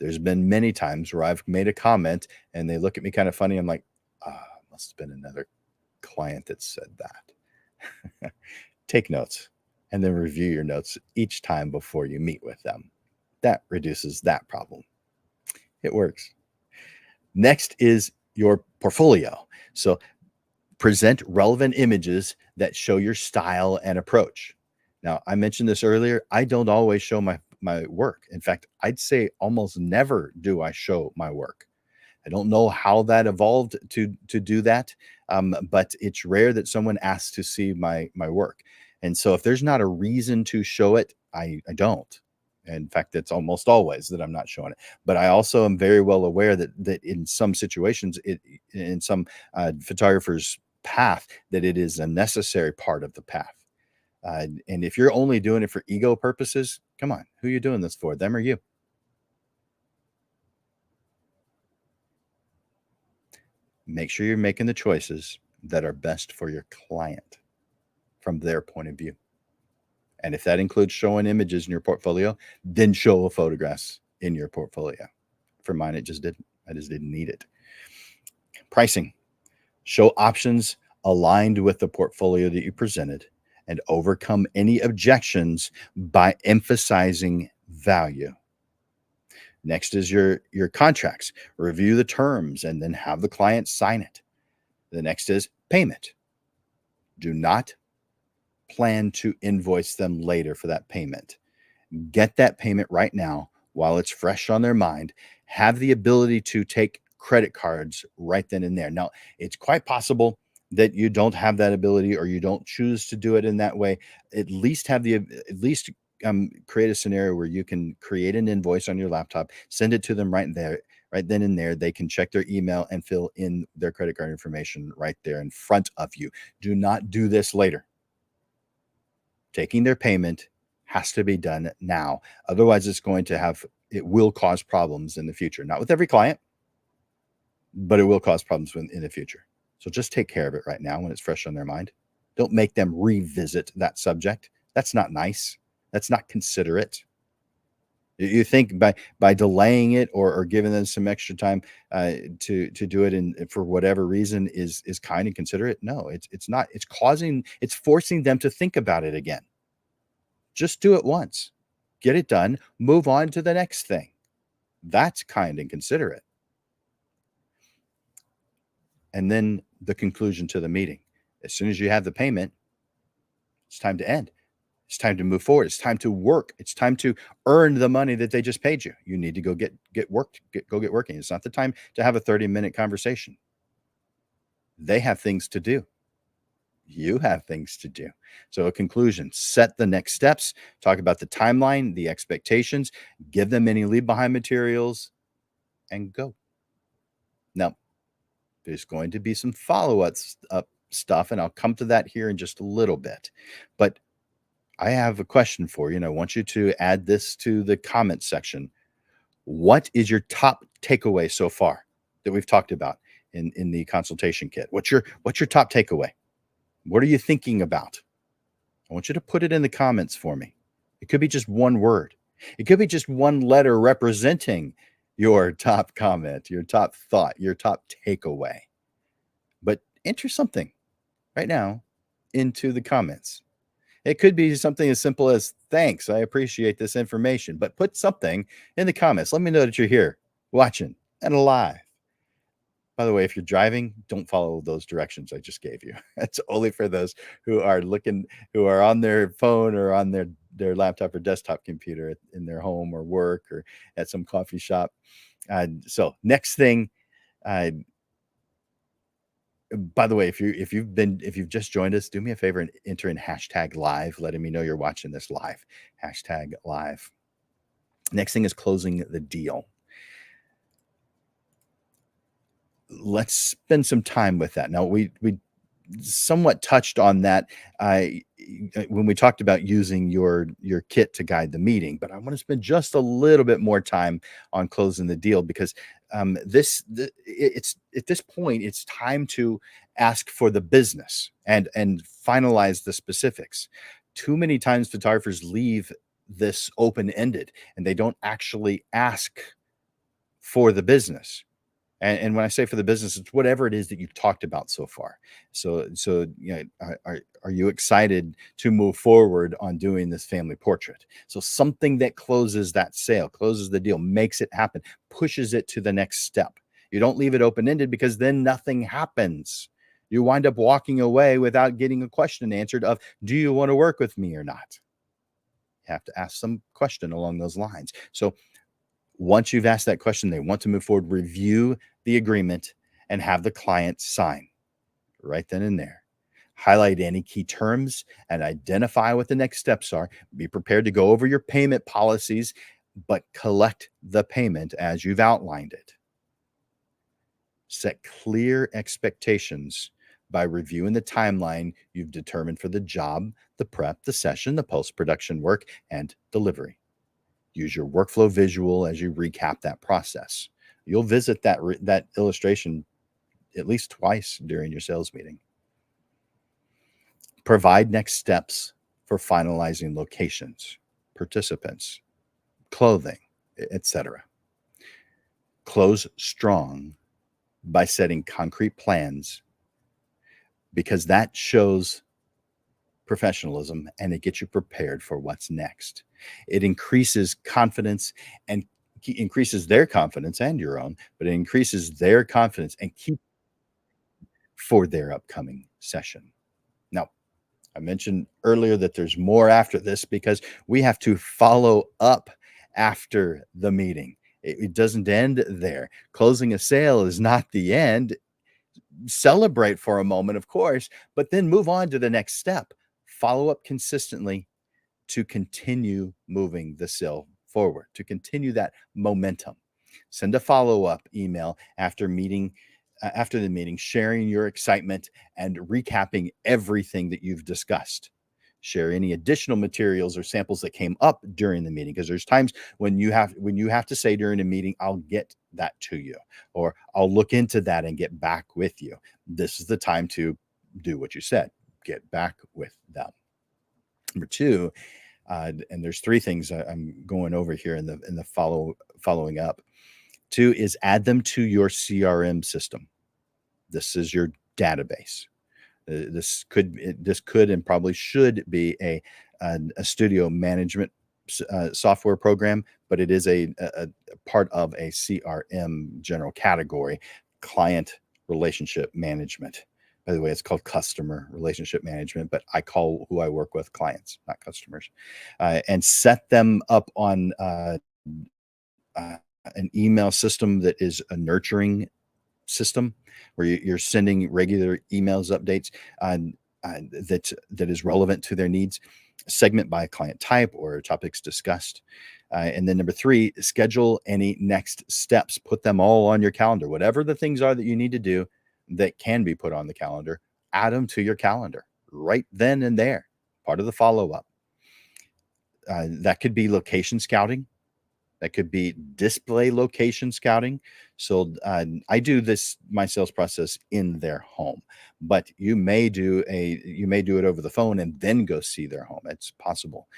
there's been many times where I've made a comment and they look at me kind of funny. I'm like, must have been another client that said that. Take notes and then review your notes each time before you meet with them. That reduces that problem. It works. Next is your portfolio. So present relevant images that show your style and approach. Now, I mentioned this earlier. I don't always show my work. In fact, I'd say almost never do I show my work. I don't know how that evolved to do that, but it's rare that someone asks to see my work. And so if there's not a reason to show it, I don't. In fact, it's almost always that I'm not showing it. But I also am very well aware that in some situations, in some photographers' path, that it is a necessary part of the path. And if you're only doing it for ego purposes, come on, who are you doing this for, them or you? Make sure you're making the choices that are best for your client from their point of view. And if that includes showing images in your portfolio, then show photographs in your portfolio. For mine, it just didn't. I just didn't need it. Pricing. Show options aligned with the portfolio that you presented and overcome any objections by emphasizing value. Next is your contracts. Review the terms and then have the client sign it. The next is payment. Do not plan to invoice them later for that payment. Get that payment right now while it's fresh on their mind. Have the ability to take credit cards right then and there. Now, it's quite possible that you don't have that ability or you don't choose to do it in that way. At least create a scenario where you can create an invoice on your laptop, send it to them right then and there. They can check their email and fill in their credit card information right there in front of you. Do not do this later. Taking their payment has to be done now. Otherwise, it will cause problems in the future. Not with every client, but it will cause problems in the future. So just take care of it right now when it's fresh on their mind. Don't make them revisit that subject. That's not nice. That's not considerate. You think by delaying it or giving them some extra time to do it and for whatever reason is kind and considerate? No, it's not. It's forcing them to think about it again. Just do it once, get it done, move on to the next thing. That's kind and considerate. And then the conclusion to the meeting. As soon as you have the payment, it's time to end. It's time to move forward. It's time to work. It's time to earn the money that they just paid you. You need to go get worked. Go get working. It's not the time to have a 30-minute conversation. They have things to do. You have things to do. So a conclusion, set the next steps, talk about the timeline, the expectations, give them any leave behind materials, and go. Now, there's going to be some follow-up stuff, and I'll come to that here in just a little bit. But I have a question for you, and I want you to add this to the comment section. What is your top takeaway so far that we've talked about in the consultation kit? What's your top takeaway? What are you thinking about? I want you to put it in the comments for me. It could be just one word. It could be just one letter representing your top comment, your top thought, your top takeaway. But enter something right now into the comments. It could be something as simple as, thanks, I appreciate this information. But put something in the comments. Let me know that you're here, watching, and alive. By the way, if you're driving, don't follow those directions I just gave you. It's only for those who are on their phone or on their laptop or desktop computer in their home or work or at some coffee shop. So next thing, uh, by the way, if you've just joined us, do me a favor and enter in hashtag live, letting me know you're watching this live. Hashtag live. Next thing is closing the deal. Let's spend some time with that. Now, we somewhat touched on that when we talked about using your kit to guide the meeting, but I want to spend just a little bit more time on closing the deal because it's at this point it's time to ask for the business and finalize the specifics. Too many times photographers leave this open ended and they don't actually ask for the business. And when I say for the business, it's whatever it is that you've talked about so far. So are you excited to move forward on doing this family portrait? So something that closes that sale, closes the deal, makes it happen, pushes it to the next step. You don't leave it open-ended because then nothing happens. You wind up walking away without getting a question answered of, do you want to work with me or not? You have to ask some question along those lines. So once you've asked that question, they want to move forward, review the agreement and have the client sign right then and there. Highlight any key terms and identify what the next steps are. Be prepared to go over your payment policies, but collect the payment as you've outlined it. Set clear expectations by reviewing the timeline you've determined for the job, the prep, the session, the post-production work, and delivery. Use your workflow visual as you recap that process. You'll visit that illustration at least twice during your sales meeting. Provide next steps for finalizing locations, participants, clothing, etc. Close strong by setting concrete plans because that shows professionalism and it gets you prepared for what's next. It increases confidence and increases their confidence and your own, but it increases their confidence and keep for their upcoming session. Now, I mentioned earlier that there's more after this because we have to follow up after the meeting. It doesn't end there. Closing a sale is not the end. Celebrate for a moment, of course, but then move on to the next step. Follow up consistently to continue moving the sale forward, to continue that momentum. Send a follow-up email after the meeting, sharing your excitement and recapping everything that you've discussed. Share any additional materials or samples that came up during the meeting, because there's times when you have to say during a meeting, I'll get that to you, or I'll look into that and get back with you. This is the time to do what you said, get back with them. Number two, and there's three things I'm going over here in the following up. Two is add them to your CRM system. This is your database. This could and probably should be a studio management software program, but it is a part of a CRM general category, client relationship management. By the way, it's called customer relationship management, but I call who I work with clients, not customers, and set them up on an email system that is a nurturing system where you're sending regular emails, updates that is relevant to their needs. Segment by client type or topics discussed. And then number three, schedule any next steps. Put them all on your calendar. Whatever the things are that you need to do that can be put on the calendar, add them to your calendar right then and there. Part of the follow-up. That could be location scouting. That could be display location scouting. So I do my sales process in their home, but you may do it over the phone and then go see their home. It's possible.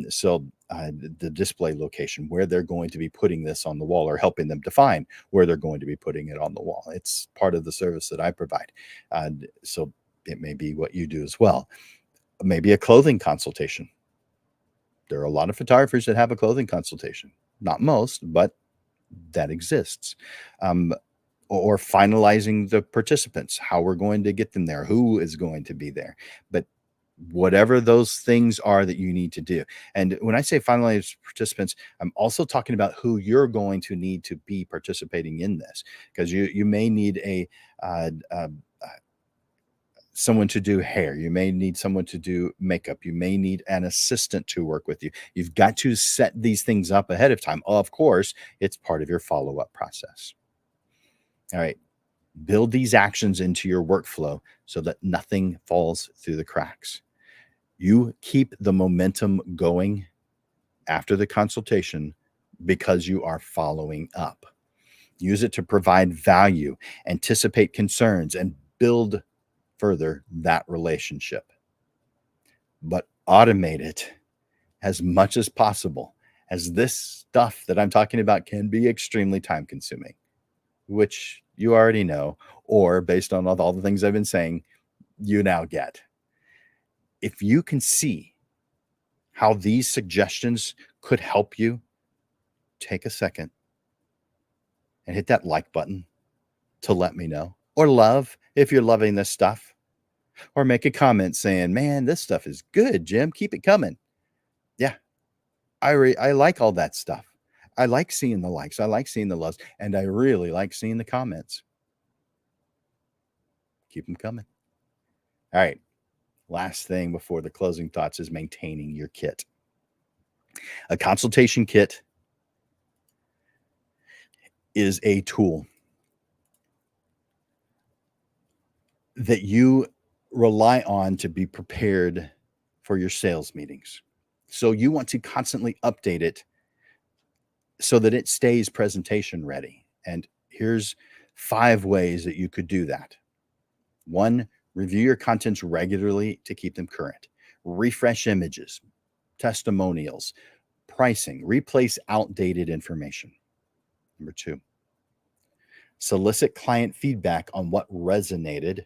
So the display location, where they're going to be putting this on the wall, or helping them define where they're going to be putting it on the wall. It's part of the service that I provide. So it may be what you do as well. Maybe a clothing consultation. There are a lot of photographers that have a clothing consultation. Not most, but that exists. or finalizing the participants, how we're going to get them there, who is going to be there. But whatever those things are that you need to do. And when I say finalize participants, I'm also talking about who you're going to need to be participating in this, because you may need a someone to do hair. You may need someone to do makeup. You may need an assistant to work with you. You've got to set these things up ahead of time. Of course, it's part of your follow-up process. All right. Build these actions into your workflow so that nothing falls through the cracks. You keep the momentum going after the consultation because you are following up. Use it to provide value, anticipate concerns, and build further that relationship. But automate it as much as possible, as this stuff that I'm talking about can be extremely time consuming, which you already know, or based on all the things I've been saying, you now get. If you can see how these suggestions could help you, take a second and hit that like button to let me know, or love if you're loving this stuff, or make a comment saying, man, this stuff is good, Jim, keep it coming. Yeah, I like all that stuff. I like seeing the likes, I like seeing the loves, and I really like seeing the comments. Keep them coming. All right, last thing before the closing thoughts is maintaining your kit. A consultation kit is a tool that you rely on to be prepared for your sales meetings. So you want to constantly update it so that it stays presentation ready. And here's 5 ways that you could do that. 1, review your contents regularly to keep them current. Refresh images, testimonials, pricing, replace outdated information. Number 2, solicit client feedback on what resonated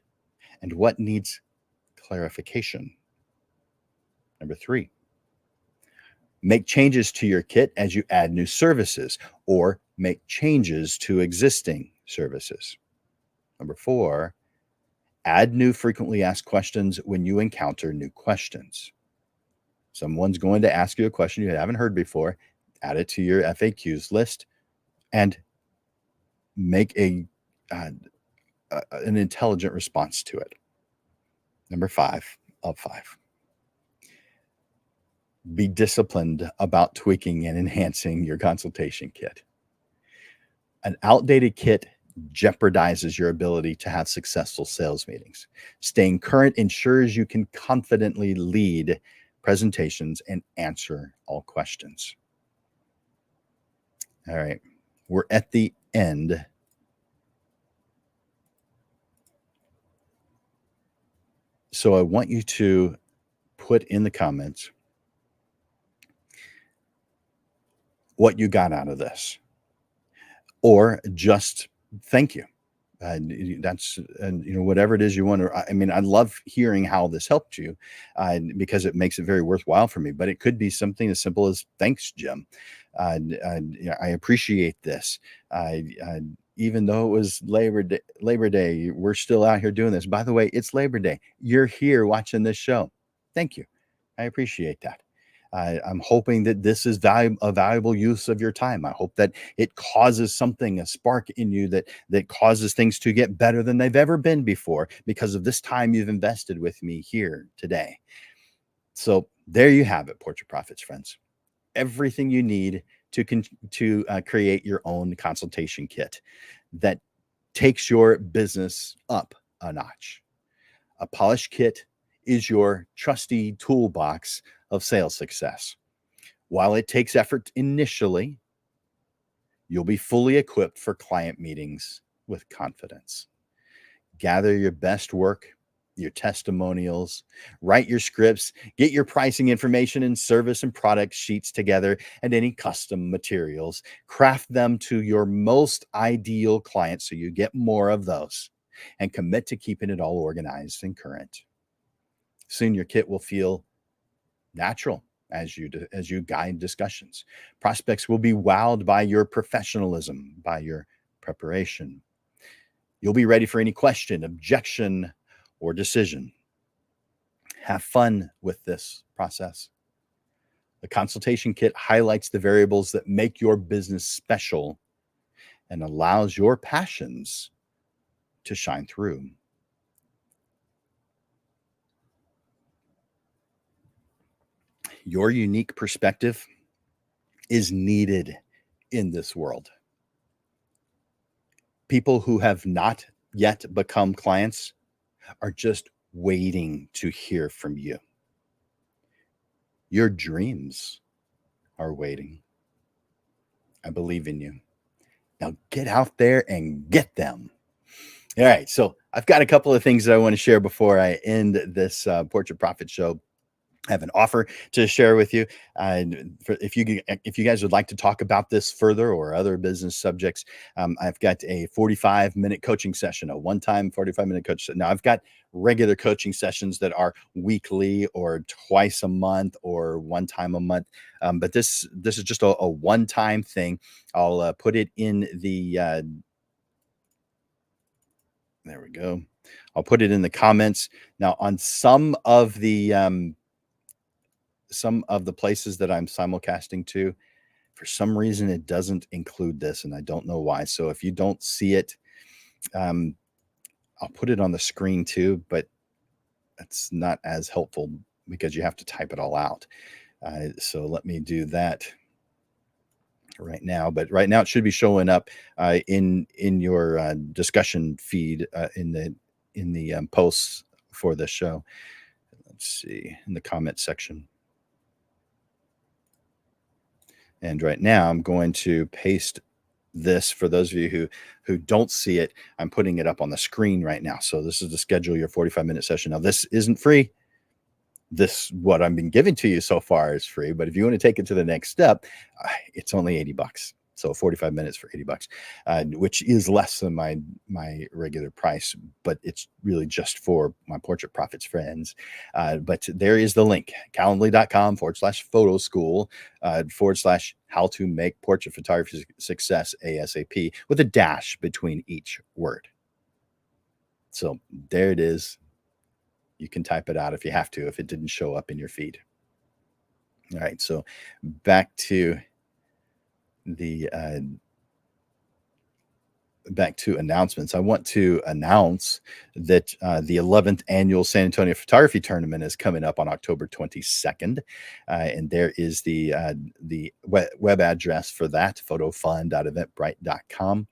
and what needs clarification. Number 3, make changes to your kit as you add new services or make changes to existing services. Number 4, add new frequently asked questions when you encounter new questions. Someone's going to ask you a question you haven't heard before, add it to your FAQs list, and make an intelligent response to it. Number 5 of 5. Be disciplined about tweaking and enhancing your consultation kit. An outdated kit jeopardizes your ability to have successful sales meetings. Staying current ensures you can confidently lead presentations and answer all questions. All right, we're at the end. So I want you to put in the comments what you got out of this, or just thank you. That's, whatever it is you want to. I mean, I love hearing how this helped you, because it makes it very worthwhile for me. But it could be something as simple as thanks, Jim. I appreciate this. Even though it was Labor Day, we're still out here doing this. By the way, it's Labor Day. You're here watching this show. Thank you. I appreciate that. I'm hoping that this is a valuable use of your time. I hope that it causes something, a spark in you that causes things to get better than they've ever been before because of this time you've invested with me here today. So there you have it, Portrait Profits friends. Everything you need to create your own consultation kit that takes your business up a notch. A polished kit is your trusty toolbox of sales success. While it takes effort initially, you'll be fully equipped for client meetings with confidence. Gather your best work, your testimonials, write your scripts, get your pricing information and service and product sheets together, and any custom materials. Craft them to your most ideal clients so you get more of those, and commit to keeping it all organized and current. Soon your kit will feel natural as you guide discussions. Prospects will be wowed by your professionalism, by your preparation. You'll be ready for any question, objection, or decision. Have fun with this process. The consultation kit highlights the variables that make your business special and allows your passions to shine through. Your unique perspective is needed in this world. People who have not yet become clients are just waiting to hear from you. Your dreams are waiting. I believe in you. Now get out there and get them. All right. So I've got a couple of things that I want to share before I end this Portrait Profit show. I have an offer to share with you. If you guys would like to talk about this further or other business subjects, I've got a 45-minute coaching session, a one-time 45-minute coach. Now I've got regular coaching sessions that are weekly or twice a month or one time a month. But this is just a one-time thing. I'll put it in the there we go. I'll put it in the comments. Now on some of the places that I'm simulcasting to, for some reason, it doesn't include this, and I don't know why. So if you don't see it, I'll put it on the screen too, but it's not as helpful because you have to type it all out. So let me do that right now. But right now it should be showing up in your discussion feed in the posts for the show. Let's see, in the comment section. And right now I'm going to paste this for those of you who don't see it. I'm putting it up on the screen right now. So this is to schedule your 45-minute session. Now this isn't free. What I've been giving to you so far is free, but if you want to take it to the next step, it's only $80. So 45 minutes for $80, which is less than my regular price, but it's really just for my Portrait Profits friends. But there is the link, calendly.com/photo school /how to make portrait photography success ASAP, with a dash between each word. So there it is. You can type it out if you have to, if it didn't show up in your feed. All right, so back to the announcements. I want to announce that the 11th annual San Antonio Photography Tournament is coming up on October 22nd, and there is the web address for that, photofun.eventbrite.com.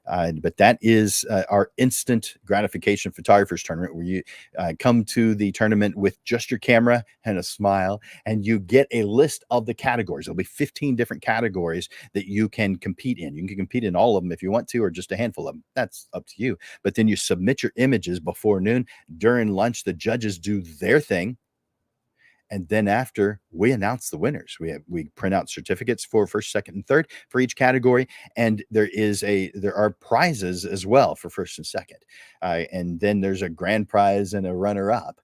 But that is our instant gratification photographers tournament, where you come to the tournament with just your camera and a smile, and you get a list of the categories. There'll be 15 different categories that you can compete in. You can compete in all of them if you want to, or just a handful of them. That's up to you. But then you submit your images before noon. During lunch, the judges do their thing. And then after, we announce the winners. We print out certificates for first, second, and third for each category, and there are prizes as well for first and second, and then there's a grand prize and a runner-up.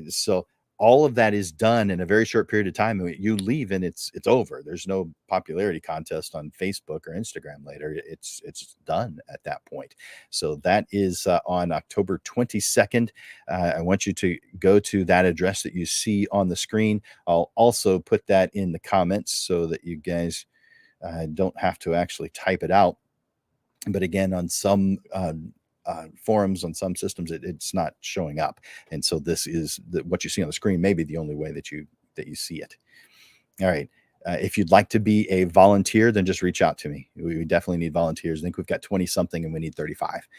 So all of that is done in a very short period of time. You leave and it's over. There's no popularity contest on Facebook or Instagram later. It's done at that point. So that is on October 22nd. I want you to go to that address that you see on the screen. I'll also put that in the comments so that you guys don't have to actually type it out. But again, on some forums, on some systems, it's not showing up, and so this is what you see on the screen may be the only way that you see it. All right. If you'd like to be a volunteer, then just reach out to me. We definitely need volunteers. I think we've got 20 something and we need 35.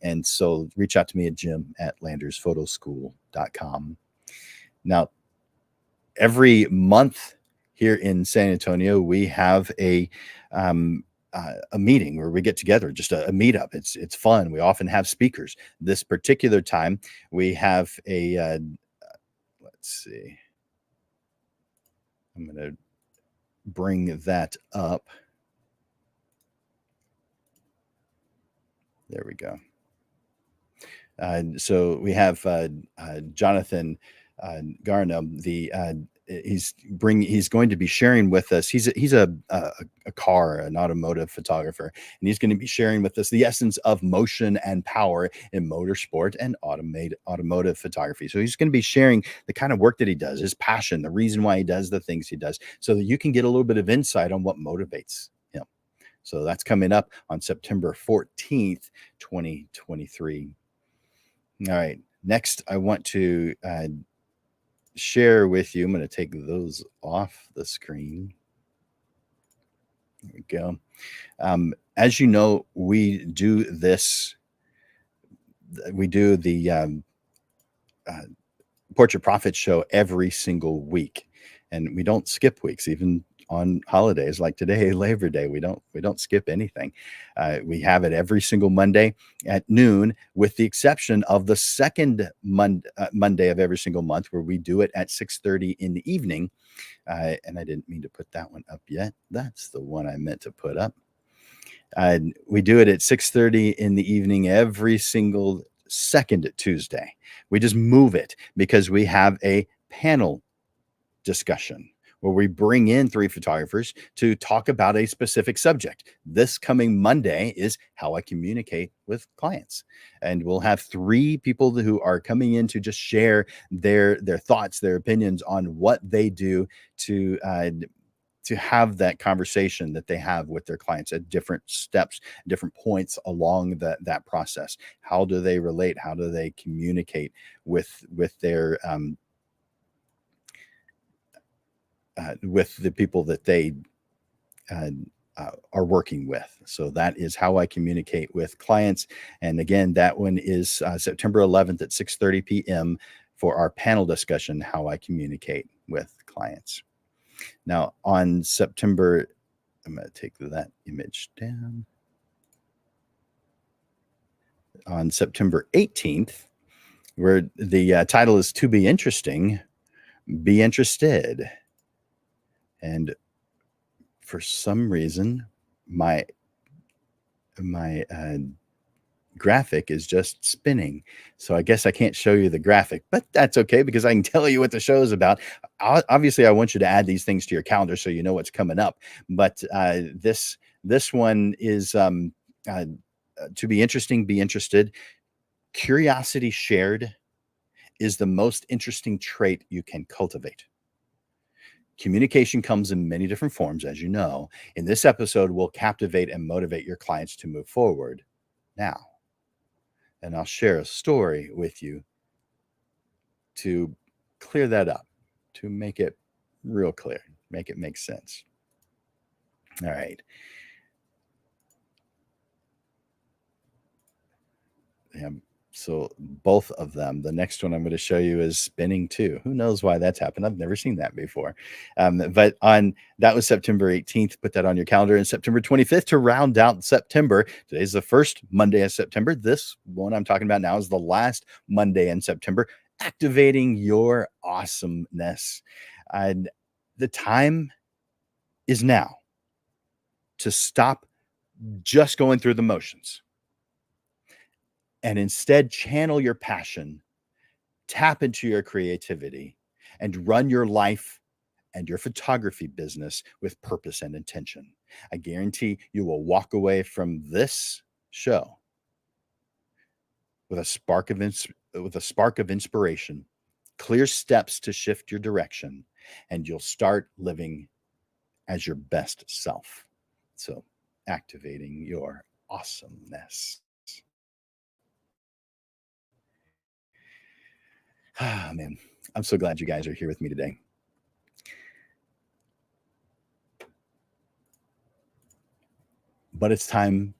And so reach out to me at jim@landersphotoschool.com. Now, every month here in San Antonio, we have a meeting where we get together, just a meetup. It's fun. We often have speakers. This particular time, we have a let's see. I'm going to bring that up. There we go. So we have Jonathan Garnham, he's going to be sharing with us. He's an automotive photographer, and he's going to be sharing with us the essence of motion and power in motorsport and automotive photography. So he's going to be sharing the kind of work that he does, his passion, the reason why he does the things he does, so that you can get a little bit of insight on what motivates him. So that's coming up on September 14th, 2023. All right. Next, I want to share with you. I'm going to take those off the screen. There we go. As you know, we do this. We do the Portrait Profit Show every single week, and we don't skip weeks, even on holidays like today, Labor Day. We don't skip anything. We have it every single Monday at noon, with the exception of the second Monday of every single month, where we do it at 6:30 in the evening. And I didn't mean to put that one up yet. That's the one I meant to put up. We do it at 6:30 in the evening every single second Tuesday. We just move it because we have a panel discussion where we bring in 3 photographers to talk about a specific subject. This coming Monday is how I communicate with clients. And we'll have 3 people who are coming in to just share their thoughts, their opinions on what they do to have that conversation that they have with their clients at different steps, different points along that process. How do they relate? How do they communicate with their with the people that they are working with? So that is how I communicate with clients. And again, that one is September 11th at 6:30 p.m. for our panel discussion, how I communicate with clients. Now on September, I'm going to take that image down. On September 18th, where the title is "To Be Interesting, Be Interested." And for some reason, my graphic is just spinning. So I guess I can't show you the graphic, but that's okay, because I can tell you what the show is about. Obviously, I want you to add these things to your calendar so you know what's coming up. But this one is to be interesting, be interested. Curiosity shared is the most interesting trait you can cultivate. Communication comes in many different forms, as you know. In this episode, we'll captivate and motivate your clients to move forward now. And I'll share a story with you to clear that up, to make it real clear, make it make sense. All right. So both of them, the next one I'm going to show you is spinning too. Who knows why that's happened? I've never seen that before. But that was September 18th. Put that on your calendar. And September 25th to round out September. Today's the first Monday of September. This one I'm talking about now is the last Monday in September. Activating your awesomeness. And the time is now to stop just going through the motions and instead channel your passion, tap into your creativity, and run your life and your photography business with purpose and intention. I guarantee you will walk away from this show with a spark of inspiration, clear steps to shift your direction, and you'll start living as your best self. So, activating your awesomeness. Ah, man, I'm so glad you guys are here with me today. But it's time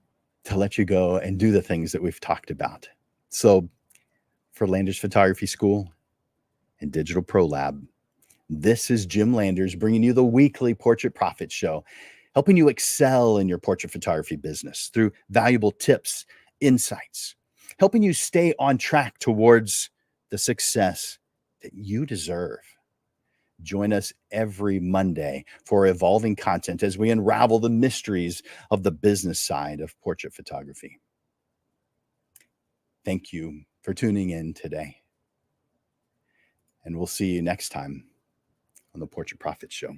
to let you go and do the things that we've talked about. So, for Landers Photography School and Digital Pro Lab, this is Jim Landers bringing you the weekly Portrait Profit Show, helping you excel in your portrait photography business through valuable tips, insights, helping you stay on track towards the success that you deserve. Join us every Monday for evolving content as we unravel the mysteries of the business side of portrait photography. Thank you for tuning in today. And we'll see you next time on the Portrait Profit Show.